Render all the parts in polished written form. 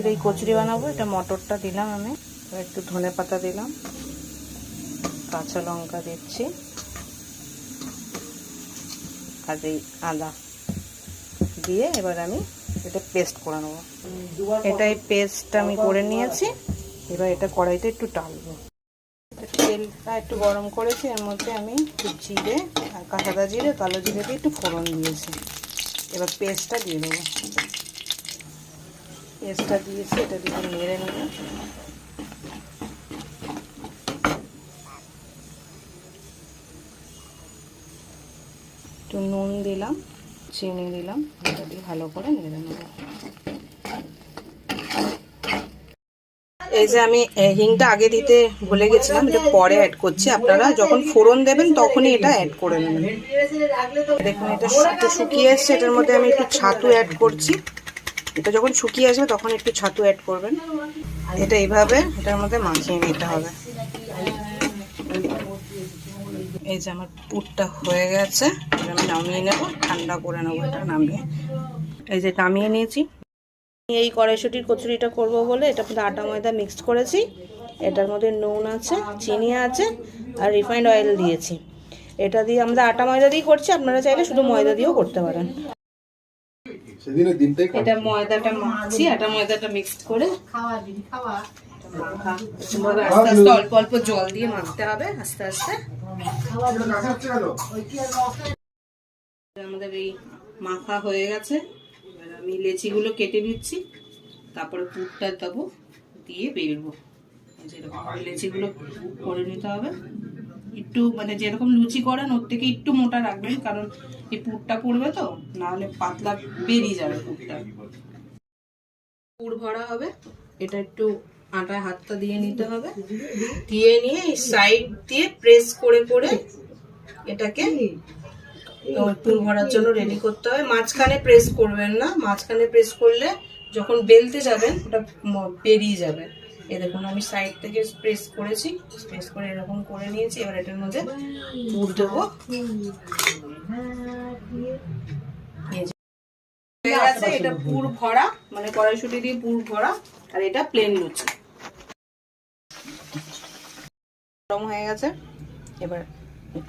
এই কচুরি বানাবো। এটা মটরটা দিলাম আমি, একটু ধনেপাতা দিলাম, কাঁচা লঙ্কা দিচ্ছি, আর এই আদা দিয়ে এবার আমি এটা পেস্ট করে নেবো। এটাই পেস্টটা আমি করে নিয়েছি। এবার এটা কড়াইতে একটু টালবো। তেলটা একটু গরম করেছি, এর মধ্যে আমি একটু জিরে, সাদা জিরে, কালো জিরে দিয়ে একটু ফোড়ন দিয়েছি। এবার পেস্টটা দিয়ে দেবো। পেস্টটা দিয়েছি, এটা দিয়ে নেড়ে নেবো। একটু নুন দিলাম, চিনি দিলাম, এটা দিয়ে ভালো করে নেড়ে নেব। এই যে আমি হিংটা আগে দিতে ভুলে গেছিলাম, এটা পরে অ্যাড করছি। আপনারা যখন ফোড়ন দেবেন তখনই এটা অ্যাড করে নেবেন। দেখুন এটা একটু শুকিয়ে এসছে, এটার মধ্যে আমি একটু ছাতু অ্যাড করছি। এটা যখন শুকিয়ে আসবে তখন একটু ছাতু অ্যাড করবেন। এটা এইভাবে এটার মধ্যে মাখিয়ে নিতে হবে। এই যে আমার পুরটা হয়ে গেছে, এটা আমি নামিয়ে নেব, ঠান্ডা করে নেবো। এটা নামিয়ে, এই যে নামিয়ে নিয়েছি। এই কড়াইশুঁটির কচুরিটা করব বলে এটার মধ্যে আটা ময়দা মিক্সড করেছি। এটার মধ্যে নুন আছে, চিনি আছে, আর রিফাইন্ড অয়েল দিয়েছি। এটা দিয়ে আমরা আটা ময়দা দিয়ে করছি, আপনারা চাইলে শুধু ময়দা দিয়েও করতে পারেন। এটা ময়দাটা মাখছি, আটা ময়দাটা মিক্সড করে আস্তে আস্তে অল্প অল্প জল দিয়ে মাখতে হবে, আস্তে আস্তে। আমাদের এই মাখা হয়ে গেছে। এবার আমি লেচিগুলো কেটে নিচ্ছি, তারপরে পুরটা দেবো, দিয়ে বেলবো। যেরকম লেচিগুলো করে নিতে হবে, একটু মানে যেরকম লুচি করেন ওর থেকে একটু মোটা রাখবেন, কারণ এই পুরটা পড়বে তো, নাহলে পাতলা বেরিয়ে যাবে পুরটা। পুর ভরা হবে, এটা একটু আটায় হাতটা দিয়ে নিতে হবে, দিয়ে নিয়ে এই সাইড দিয়ে প্রেস করে করে এটাকে পুর ভরার জন্য রেডি করতে হবে। মাঝখানে প্রেস করবেন না, মাঝখানে প্রেস করলে যখন বেলতে যাবেন ওটা বেরিয়ে যাবে। এই দেখুন আমি সাইড থেকে প্রেস করেছি, প্রেস করে এরকম করে নিয়েছি। এবার এটার মধ্যে পুর দেবো। এটা পুর ভরা, মানে কড়াইশুঁটি দিয়ে পুর ভরা, আর এটা প্লেন লুচি। গরম হয়ে গেছে, এবার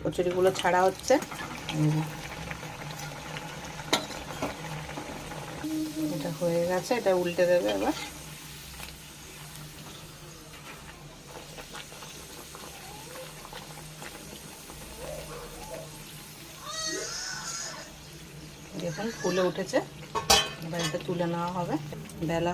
কচুরিগুলো ছাড়া হচ্ছে। এটা হয়ে গেছে, এটা উল্টে দেবে। এবার দেখুন ফুলে উঠেছে, এবার এটা তুলে নেওয়া হবে। বেলা